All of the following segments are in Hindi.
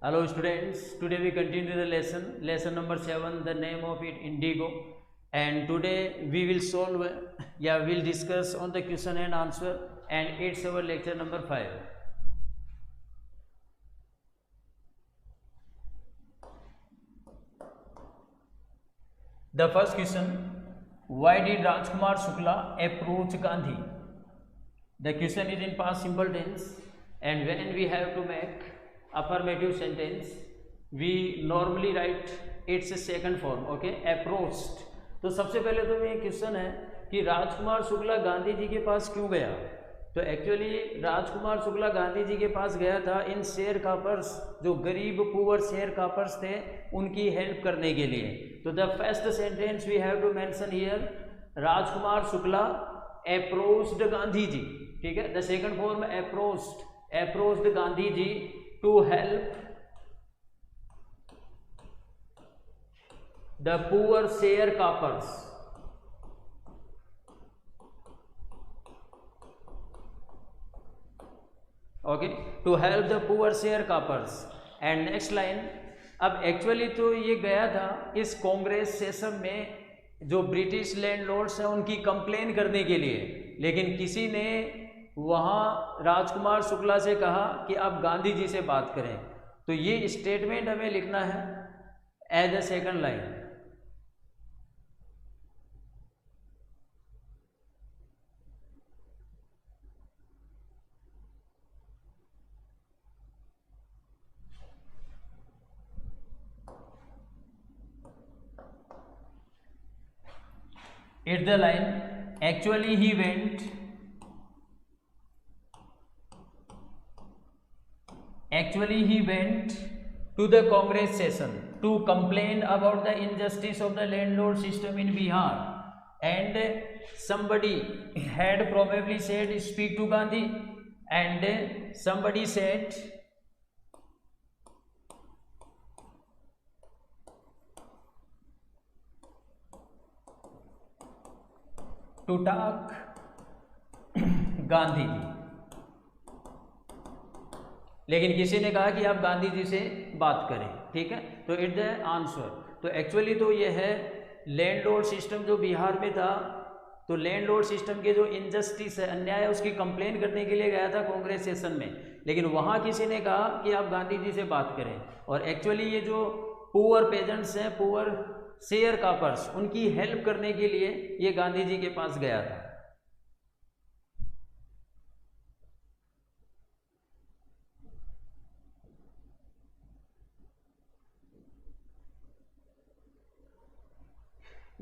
Hello students, today we continue the lesson number 7, the name of it indigo, and today we will solve, we'll discuss on the question and answer, and it's our lecture number 5. The first question, why did Rajkumar Shukla approach Gandhi? The question is in past simple tense, and when we have to make affirmative sentence, we normally write its second form, okay, approached. तो सबसे पहले तो ये क्वेश्चन है कि राजकुमार शुक्ला गांधी जी के पास क्यों गया? तो एक्चुअली राजकुमार शुक्ला गांधी जी के पास गया था इन शेयर कापर्स, जो गरीब पुअर शेयर कापर्स थे, उनकी हेल्प करने के लिए. तो the first sentence we have to mention here, Rajkumar Shukla approached Gandhi ji. ठीक है. The second form approached Gandhi ji to help the poor sharecroppers. Okay, to help the poor sharecroppers. And next line, अब एक्चुअली तो ये गया था इस कांग्रेस सेशन में जो ब्रिटिश लैंडलॉर्ड्स हैं उनकी कंप्लेन करने के लिए, लेकिन किसी ने वहाँ राजकुमार शुक्ला से कहा कि आप गांधी जी से बात करें. तो ये स्टेटमेंट हमें लिखना है as a second line. It's the line, actually he went to the Congress session to complain about the injustice of the landlord system in Bihar, and somebody had probably said speak to Gandhi, and somebody said to talk Gandhi ji, लेकिन किसी ने कहा कि आप गांधी जी से बात करें. ठीक है. तो इट्स द आंसर. तो एक्चुअली तो ये है लैंडलॉर्ड सिस्टम जो बिहार में था, तो लैंडलॉर्ड सिस्टम के जो इनजस्टिस है, अन्याय है, उसकी कंप्लेन करने के लिए गया था कांग्रेस सेशन में, लेकिन वहाँ किसी ने कहा कि आप गांधी जी से बात करें. और एक्चुअली ये जो पुअर पेजेंट्स हैं, पुअर शेयर कापर्स, उनकी हेल्प करने के लिए ये गांधी जी के पास गया था.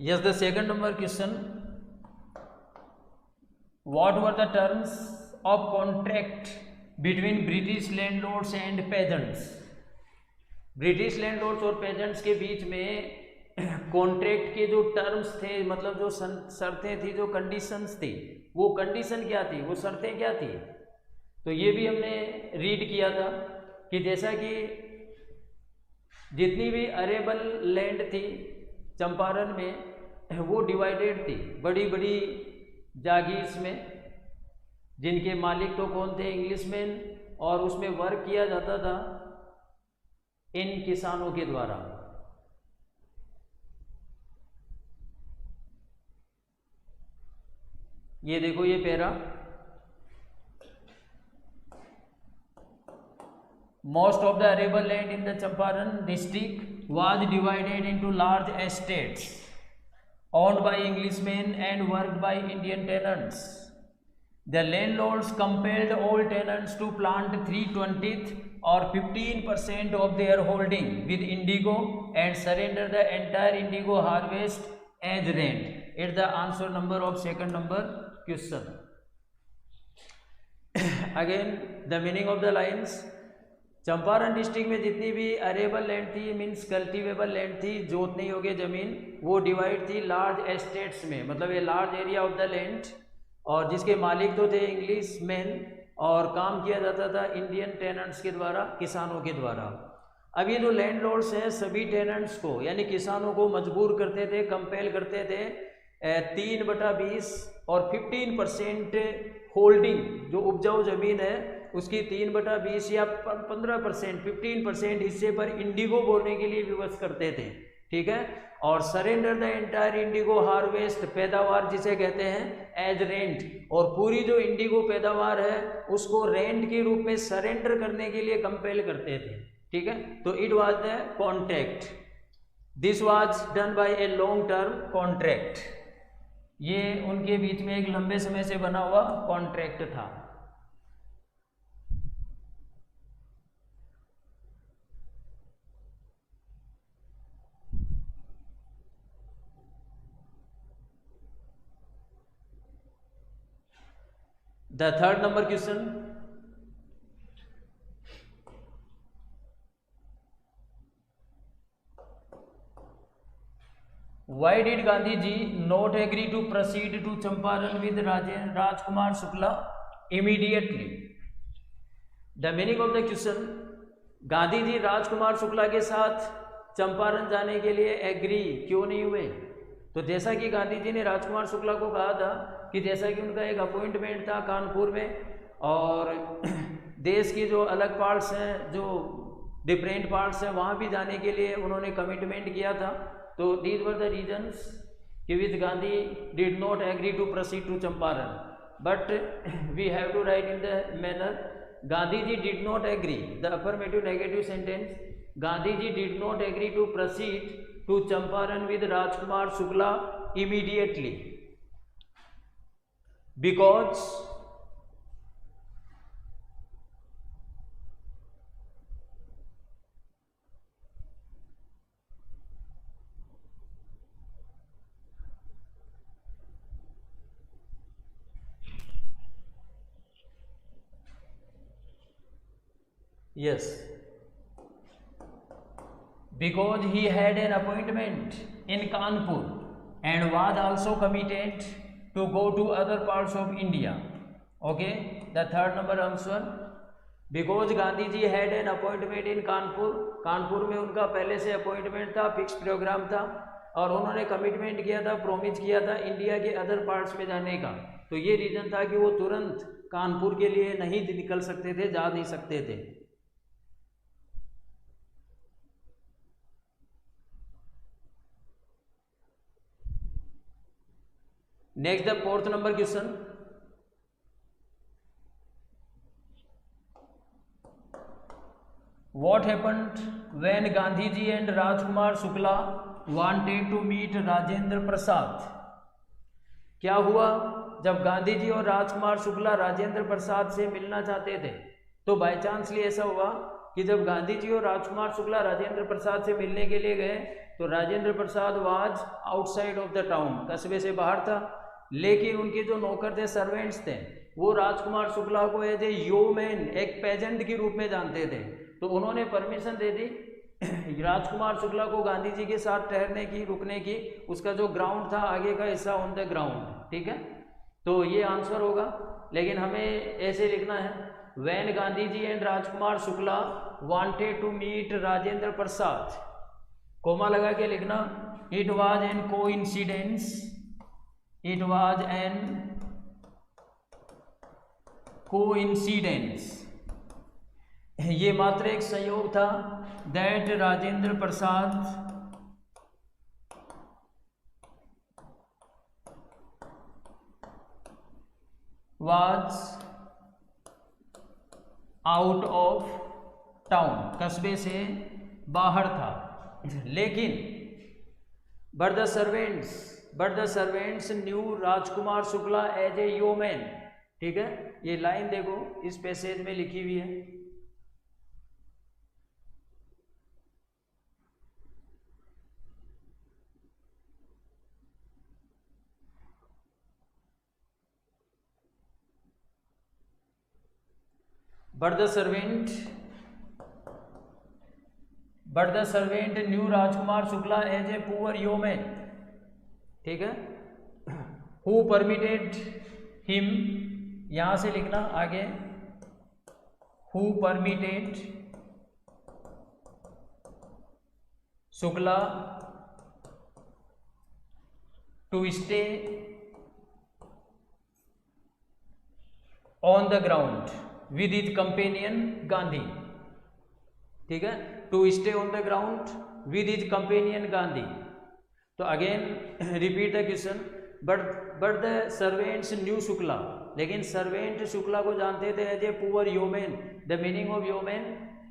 Yes, the second number question, what were the terms of contract between British landlords and peasants? British landlords और पेजेंट्स के बीच में कॉन्ट्रैक्ट के जो टर्म्स थे, मतलब जो शर्तें थी, जो कंडीशंस थी, वो कंडीशन क्या थी, वो शर्तें क्या थी, तो ये भी हमने रीड किया था कि जैसा कि जितनी भी अरेबल लैंड थी चंपारण में, वो डिवाइडेड थी बड़ी बड़ी जागीर्स में, जिनके मालिक तो कौन थे, इंग्लिशमैन, और उसमें वर्क किया जाता था इन किसानों के द्वारा. ये देखो ये para, most of the arable land in the Champaran district was divided into large estates owned by Englishmen and worked by Indian tenants. The landlords compelled all tenants to plant 3/20 or 15% of their holding with indigo and surrender the entire indigo harvest as rent. It's the answer number of second number question. Again, the meaning of the lines, Champaran district में जितनी भी अरेबल लैंड थी, मीन्स कल्टिवेबल लैंड थी, जोतने योग्य जमीन, वो डिवाइड थी लार्ज एस्टेट्स में, मतलब ये large area of the land, और जिसके मालिक तो थे इंग्लिश मैन, और काम किया जाता था इंडियन टेनेंट्स के द्वारा, किसानों के द्वारा. अब ये जो लैंडलॉर्ड्स हैं सभी टेनेंट्स को, यानी किसानों को मजबूर करते थे, कंपेल करते थे 3/20 और 15% होल्डिंग, जो उपजाऊ जमीन है उसकी 3/20 या 15%, 15% हिस्से पर इंडिगो बोने के लिए विवश करते थे, ठीक है। और surrender the entire Indigo harvest, पैदावार जिसे कहते हैं एज रेंट, और पूरी जो इंडिगो पैदावार है उसको रेंट के रूप में सरेंडर करने के लिए कंपेल करते थे, ठीक है। तो it was the contract, this was done by a long term contract, ये उनके बीच में एक लंबे समय से बना हुआ कॉन्ट्रैक्ट था। The third number question, why did Gandhi ji not agree to proceed to Champaran with Rajkumar Shukla immediately? The meaning of the question, Gandhi ji Rajkumar Shukla के साथ चंपारण जाने के लिए एग्री क्यों नहीं हुए? तो जैसा कि गांधी जी ने राजकुमार शुक्ला को कहा था कि जैसा कि उनका एक अपॉइंटमेंट था कानपुर में, और देश की जो अलग पार्ट्स हैं, जो डिफरेंट पार्ट्स हैं, वहाँ भी जाने के लिए उन्होंने कमिटमेंट किया था। तो दीज वर द रीजन्स कि which Gandhi did not agree to proceed to Champaran, but we have to write in the manner Gandhi ji did not agree, the affirmative negative sentence, Gandhi ji did not agree to proceed to Champaran with Rajkumar Shukla immediately because yes, because he had an appointment in Kanpur and was also committed to go to other parts of India. Okay, the third number answer, because Gandhi ji had an appointment in Kanpur, Kanpur में उनका पहले से अपॉइंटमेंट था, फिक्स प्रोग्राम था, और उन्होंने कमिटमेंट किया था, प्रोमिस किया था इंडिया के अदर पार्ट्स में जाने का। तो ये रीजन था कि वो तुरंत कानपुर के लिए नहीं निकल सकते थे, जा नहीं सकते थे। Next the fourth number question, what happened when Gandhi ji and Rajkumar Shukla wanted to meet Rajendra Prasad? क्या हुआ जब गांधी जी और राजकुमार शुक्ला राजेंद्र प्रसाद से मिलना चाहते थे? तो बाय चांसली ऐसा हुआ कि जब गांधी जी और राजकुमार शुक्ला राजेंद्र प्रसाद से मिलने के लिए गए तो Rajendra Prasad was outside of the town, कस्बे से बाहर था, लेकिन उनके जो नौकर थे, सर्वेंट्स थे, वो राजकुमार शुक्ला को एज ए योमैन, एक पेजेंट के रूप में जानते थे। तो उन्होंने परमिशन दे दी राजकुमार शुक्ला को गांधी जी के साथ ठहरने की, रुकने की। उसका जो ग्राउंड था आगे का हिस्सा ऑन द ग्राउंड, ठीक है। तो ये आंसर होगा, लेकिन हमें ऐसे लिखना है, when Gandhi ji and Rajkumar Shukla wanted to meet Rajendra Prasad, comma लगा के लिखना, it was an coincidence, it was an coincidence, ये मात्र एक संयोग था, that Rajendra Prasad was out of town, कस्बे से बाहर था, लेकिन but the servants knew Rajkumar Shukla as a yeoman, ठीक है। ये लाइन देखो इस पैसेज में लिखी हुई है, but the servant knew Rajkumar Shukla as a poor yeoman, ठीक है, who permitted him, यहां से लिखना आगे, who permitted Shukla to stay on the ground, with his companion Gandhi, ठीक है, to stay on the ground with his companion Gandhi. तो again repeat the question, but the servants knew Shukla, लेकिन सर्वेंट शुक्ला को जानते थे as a poor yeoman, the meaning of yeoman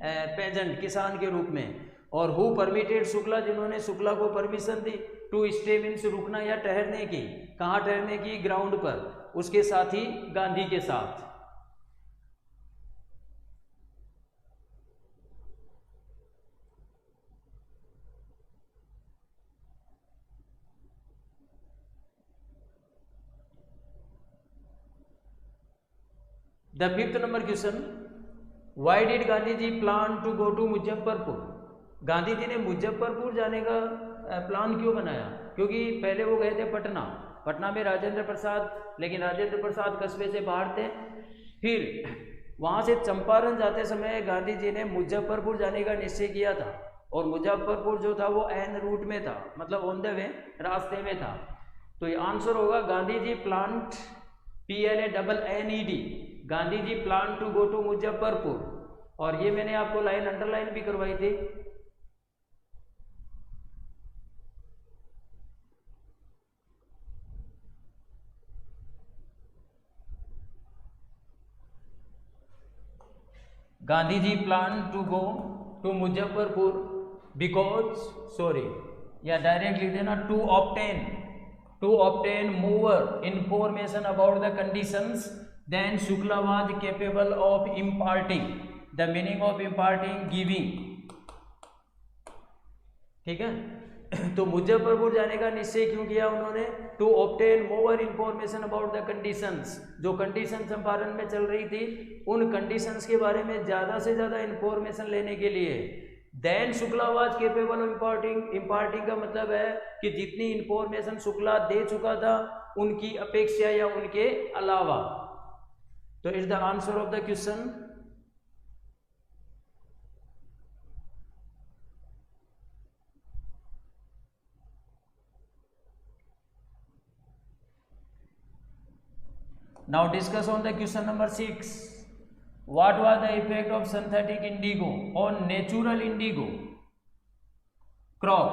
peasant, किसान के रूप में। और हु परमिटेड शुक्ला, जिन्होंने शुक्ला को परमिशन दी टू स्टे मीन्स रुकना या ठहरने की, कहाँ ठहरने की, ग्राउंड पर, उसके साथी गांधी के साथ। The fifth number question, why did Gandhi ji plan to go to Muzaffarpur, Gandhi ji ने मुजफ्फरपुर जाने का प्लान क्यों बनाया? क्योंकि पहले वो गए थे पटना, पटना में राजेंद्र प्रसाद, लेकिन राजेंद्र प्रसाद कस्बे से बाहर थे। फिर वहाँ से चंपारण जाते समय गांधी जी ने मुजफ्फरपुर जाने का निश्चय किया था, और मुजफ्फरपुर जो था वो एन रूट में था, मतलब ऑन द वे, रास्ते में था। तो ये आंसर होगा Gandhi ji planned, PLANNED, Gandhi ji plan to go to Muzaffarpur. और ये मैंने आपको लाइन अंडरलाइन भी करवाई थी। Gandhi ji plan to go to Muzaffarpur because, sorry, या डायरेक्ट लिख देना, to obtain more information about the conditions than Shukla was capable of imparting, the meaning of imparting, giving, ठीक है। तो मुजफ्फरपुर जाने का निश्चय क्यों किया उन्होंने? To obtain more information about the conditions, जो कंडीशन चंपारण में चल रही थी उन कंडीशंस के बारे में ज़्यादा से ज़्यादा इंफॉर्मेशन लेने के लिए। Then Shukla was capable of imparting, imparting का मतलब है कि जितनी इंफॉर्मेशन शुक्ला दे चुका था उनकी अपेक्षा या उनके अलावा। तो is the answer of the question. Now discuss on the question number 6. What was the effect of synthetic indigo on natural indigo crop?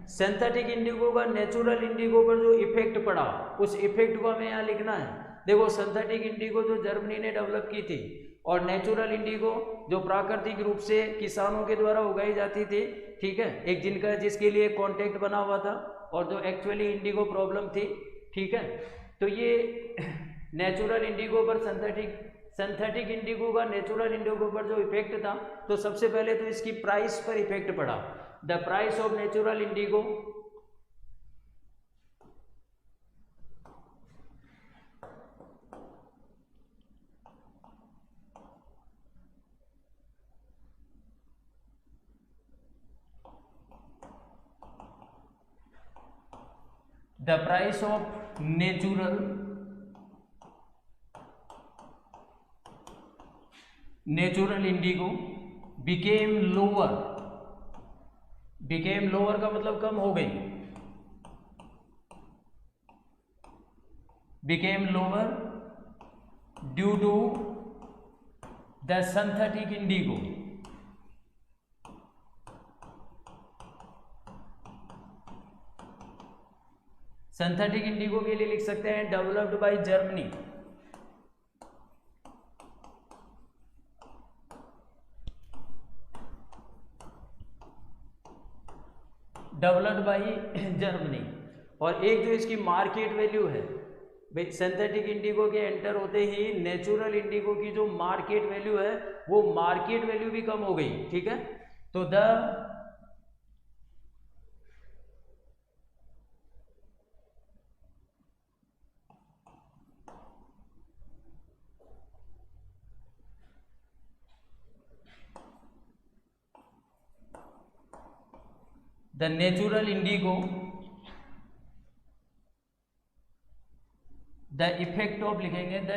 Synthetic Indigo का नेचुरल इंडिगो पर जो इफेक्ट पड़ा, उस इफेक्ट को हमें यहाँ लिखना है। देखो, सिंथेटिक इंडिगो जो जर्मनी ने डेवलप की थी, और नेचुरल इंडिगो जो प्राकृतिक रूप से किसानों के द्वारा उगाई जाती थी, ठीक है, एक जिनका जिसके लिए कॉन्टेक्ट बना हुआ था, और जो एक्चुअली इंडिगो प्रॉब्लम थी, ठीक है। तो ये नेचुरल इंडिगो पर सिंथेटिक इंडिगो का नेचुरल इंडिगो पर जो इफेक्ट था, तो सबसे पहले तो इसकी प्राइस पर इफेक्ट पड़ा। The price of natural Indigo, the price of natural indigo became lower का मतलब कम हो गई, became lower due to the synthetic indigo, synthetic Indigo के लिए लिख सकते हैं developed by Germany, developed by Germany. और एक जो इसकी मार्केट वैल्यू है, भाई सिंथेटिक इंडिगो के एंटर होते ही नेचुरल इंडिगो की जो मार्केट वैल्यू है, वो मार्केट वैल्यू भी कम हो गई, ठीक है। तो the natural indigo, the effect of लिखेंगे, the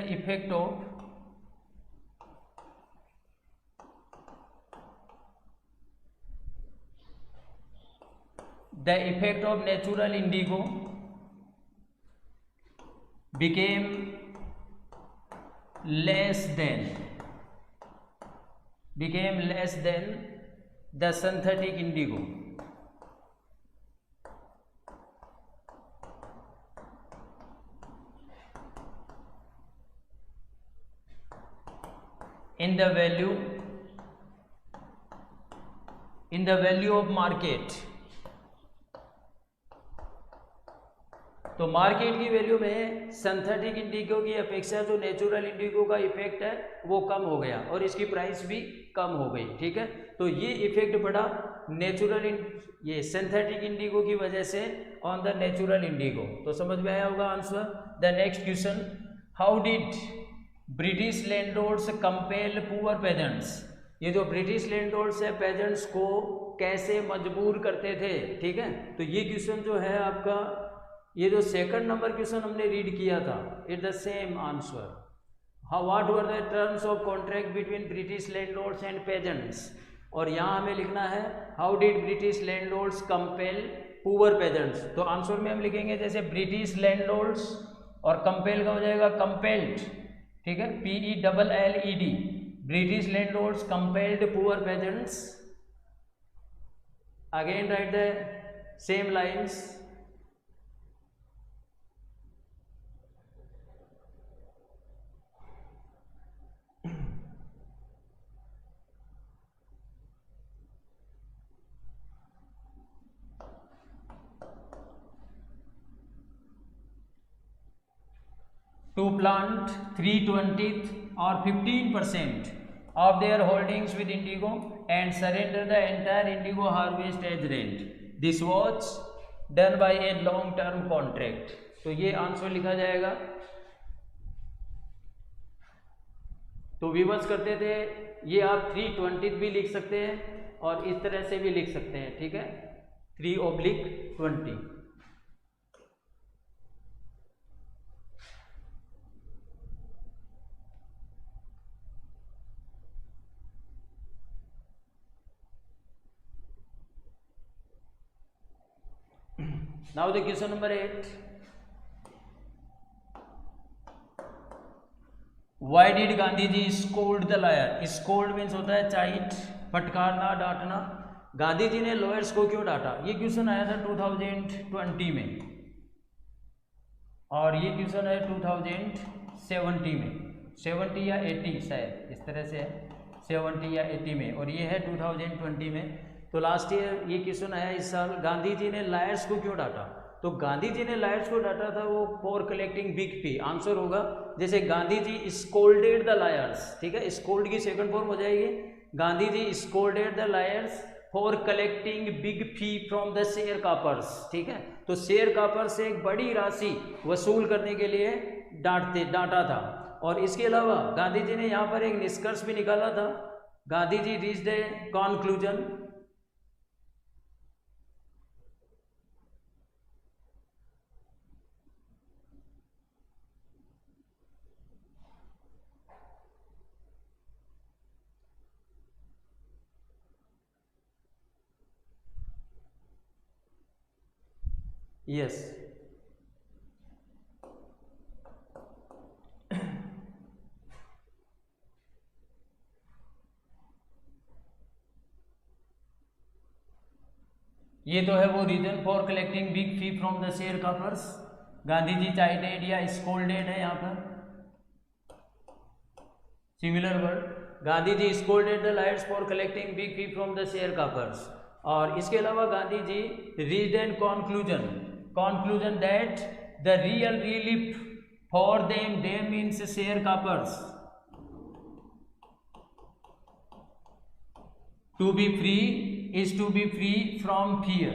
effect of natural indigo became less than, became less than the synthetic indigo. In the value of market. तो मार्केट की वैल्यू में सिंथेटिक इंडिगो की अपेक्षा जो नेचुरल इंडिगो का इफेक्ट है वो कम हो गया और इसकी प्राइस भी कम हो गई, ठीक है। तो ये इफेक्ट पड़ा ये सिंथेटिक इंडिगो की वजह से ऑन द नेचुरल इंडिगो। तो समझ में आया होगा answer. The next question, how did British landlords compel poor pageants. ये जो ब्रिटिश लैंडलॉर्ड्स है पेजेंट्स को कैसे मजबूर करते थे, ठीक है। तो ये क्वेश्चन जो है आपका, ये जो सेकंड नंबर क्वेश्चन हमने रीड किया था, it the same answer. How what were the terms of contract between British landlords and pageants. और यहाँ हमें लिखना है how did British landlords compel poor pageants. तो आंसर में हम लिखेंगे जैसे ब्रिटिश लैंडलॉर्ड्स और कंपेल का हो जाएगा कंपेल्ड, ठीक है, PELLED। British landlords compelled poor pageants. Again right the same lines. To plant 3/20 or 15% of their holdings with indigo and surrender the entire indigo harvest as rent. This was done by a long term contract. तो ये आंसर लिखा जाएगा। तो विवर्स करते थे, ये आप 3/20 भी लिख सकते हैं और इस तरह से भी लिख सकते हैं, ठीक है, 3/20। Now the question number 8. Why did Gandhi ji scold the liar? Scold means होता है चाइट, फटकारना, डांटना। गांधी जी ने लॉयर्स को क्यों डांटा? ये क्वेश्चन आया था 2020 में और ये क्वेश्चन है 2070 में, 70 या 80 शायद इस तरह से है, 70 या 80 में, और ये है 2020 में। तो लास्ट ईयर ये क्वेश्चन आया इस साल, गांधी जी ने लायर्स को क्यों डांटा। तो गांधी जी ने लायर्स को डांटा था वो for collecting big fee. Answer होगा जैसे Gandhi ji scolded the lawyers, ठीक है, स्कोल्ड की सेकंड फॉर्म हो जाएगी, Gandhi ji scolded the lawyers for collecting big fee from the sharecroppers, ठीक है। तो शेयर कापर से एक बड़ी राशि वसूल करने के लिए डांटा था। और इसके अलावा गांधी जी ने यहाँ पर एक निष्कर्ष भी निकाला था। Gandhi ji reached a conclusion, yes ये तो है वो reason for collecting big fee from the sharecroppers. Gandhi ji chided या स्कोल्डेड है यहाँ पर, similar word. Gandhi ji scolded the lawyers for collecting big fee from the sharecroppers. और इसके अलावा Gandhi ji reached an conclusion that the real relief for them means sharecroppers to be free is to be free from fear।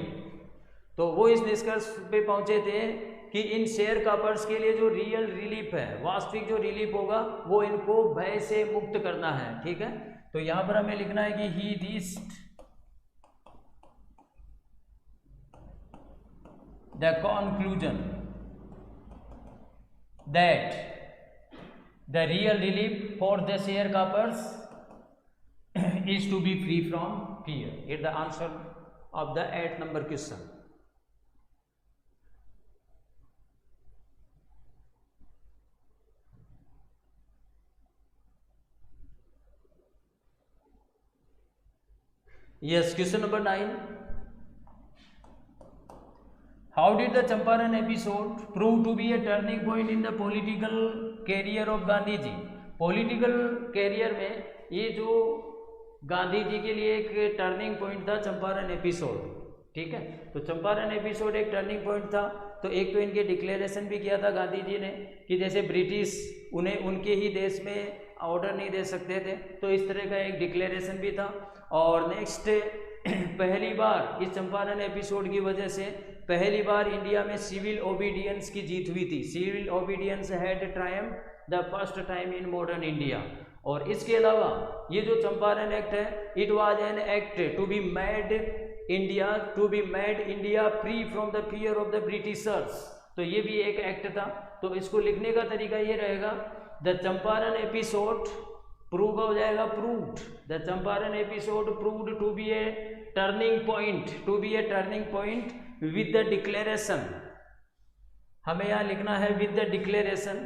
तो वो इस निष्कर्ष पे पहुंचे थे कि इन शेयर कापर्स के लिए जो रियल रिलीफ है, वास्तविक जो रिलीफ होगा वो इनको भय से मुक्त करना है, ठीक है। तो यहां पर हमें लिखना है कि ही reached the conclusion that the real relief for the sharecroppers is to be free from fear. It's the answer of the 8th number question. Yes, question number 9. How did the Champaran episode prove to be a turning point in the political career of Gandhi ji? Political career में ये जो गांधी जी के लिए एक टर्निंग पॉइंट था चंपारण एपिसोड, ठीक है। तो चंपारण एपिसोड एक टर्निंग पॉइंट था। तो एक तो इनके डिक्लेरेशन भी किया था गांधी जी ने कि जैसे ब्रिटिश उन्हें उनके ही देश में ऑर्डर नहीं दे सकते थे, तो इस तरह का एक डिक्लेरेशन भी था। और नेक्स्ट पहली बार इस चंपारण एपिसोड की वजह से पहली बार इंडिया में सिविल ओबीडियंस की जीत हुई थी। Civil obedience had triumph the first time in modern India. और इसके अलावा ये जो चंपारण एक्ट है, it was an act to be made India free from the fear of the Britishers. तो ये भी एक एक्ट था। तो इसको लिखने का तरीका ये रहेगा, द चंपारण एपिसोड प्रूव हो जाएगा proved, the Champaran episode proved to be a turning point with the declaration. हमें यहां लिखना है with the declaration.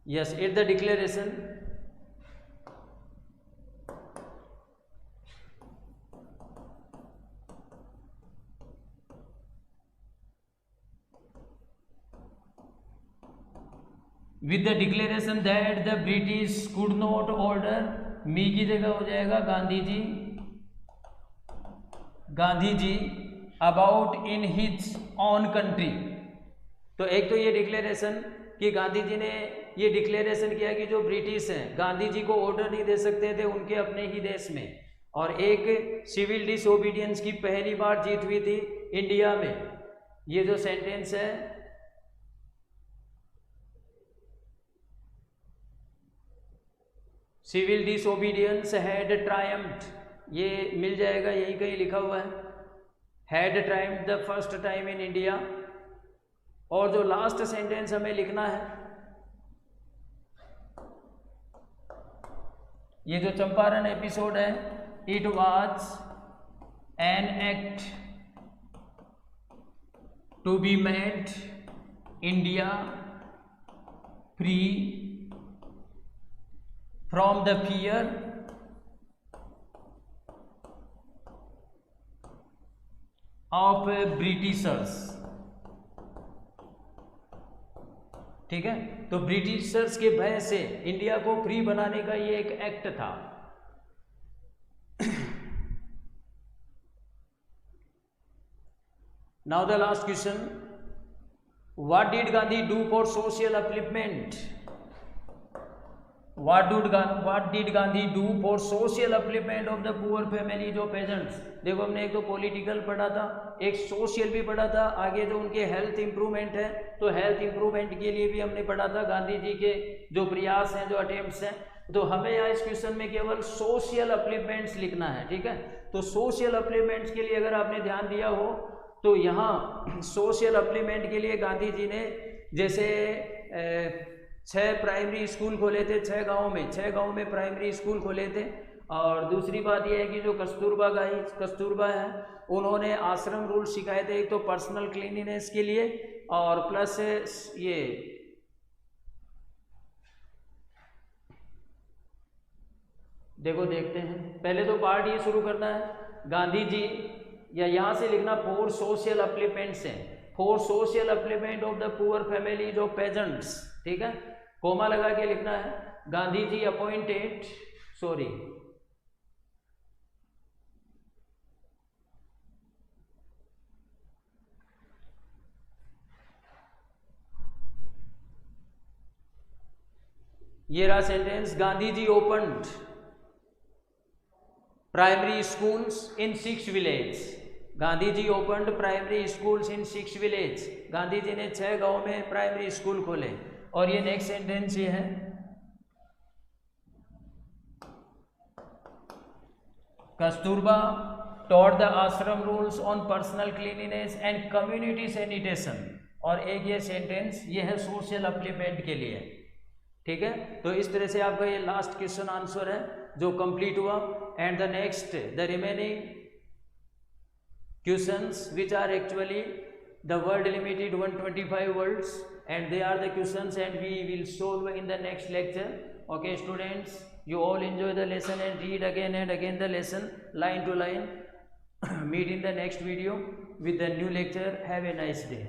Yes, at the declaration. With the declaration that the British could not order, me की जगह हो जाएगा Gandhi ji about in his own country. तो एक तो ये डिक्लेरेशन कि गांधी जी ने ये डिक्लेरेशन किया कि जो ब्रिटिश हैं गांधी जी को ऑर्डर नहीं दे सकते थे उनके अपने ही देश में। और एक सिविल डिसओबीडियंस की पहली बार जीत हुई थी इंडिया में। ये जो सेंटेंस है, सिविल डिसओबीडियंस हैड ट्रायम्फ्ड, ये मिल जाएगा, यही कहीं लिखा हुआ है, had triumphed the first time in India. और जो लास्ट सेंटेंस हमें लिखना है, ये जो चंपारण एपिसोड है, it was an act to be made India free from the fear of Britishers. ठीक है, तो ब्रिटिशर्स के भय से इंडिया को फ्री बनाने का ये एक एक्ट था। Now the last question, what did Gandhi do for social upliftment? What did Gandhi do for social upliftment of the poor families of peasants? देखो हमने एक तो पॉलिटिकल पढ़ा था, एक सोशल भी पढ़ा था, आगे जो उनके हेल्थ इंप्रूवमेंट है तो हेल्थ इंप्रूवमेंट के लिए भी हमने पढ़ा था गांधी जी के जो प्रयास हैं, जो अटेम्प्ट्स हैं। तो हमें यहाँ इस क्वेश्चन में केवल सोशल अपलिफ्टमेंट्स लिखना है। ठीक है, तो सोशल अपलिफ्टमेंट्स के लिए अगर आपने ध्यान दिया हो तो यहाँ सोशल अपलिफ्टमेंट के लिए गांधी जी ने जैसे 6 प्राइमरी स्कूल खोले थे 6 गाँव में प्राइमरी स्कूल खोले थे। और दूसरी बात यह है कि जो कस्तूरबा है उन्होंने आश्रम रूल सिखाए थे, एक तो पर्सनल क्लीनिनेस के लिए और प्लस ये देखो देखते हैं, पहले तो पार्ट ये शुरू करना है गांधी जी, या यहाँ से लिखना फॉर सोशल अपलिफ्टमेंट्स है, for social upliftment of the poor families of pageants. ठीक है, कोमा लगा के लिखना है, गांधी जी अपॉइंटेड, सॉरी ये रहा sentence, Gandhi ji opened primary schools in 6 village. Gandhi ji opened primary schools in 6 village. Gandhi ji ने 6 गांव में प्राइमरी स्कूल खोले। और ये नेक्स्ट सेंटेंस ये है, कस्तूरबा taught the आश्रम rules on personal cleanliness and community sanitation. और एक ये सेंटेंस ये है सोशल अपलिफ्टमेंट के लिए। ठीक है, तो इस तरह से आपका ये लास्ट क्वेश्चन आंसर है जो कंप्लीट हुआ। And the next the remaining questions which are actually the word limit is 125 words, and they are the questions, and we will solve in the next lecture. Okay students, you all enjoy the lesson and read again and again the lesson line to line. Meet in the next video with the new lecture. Have a nice day.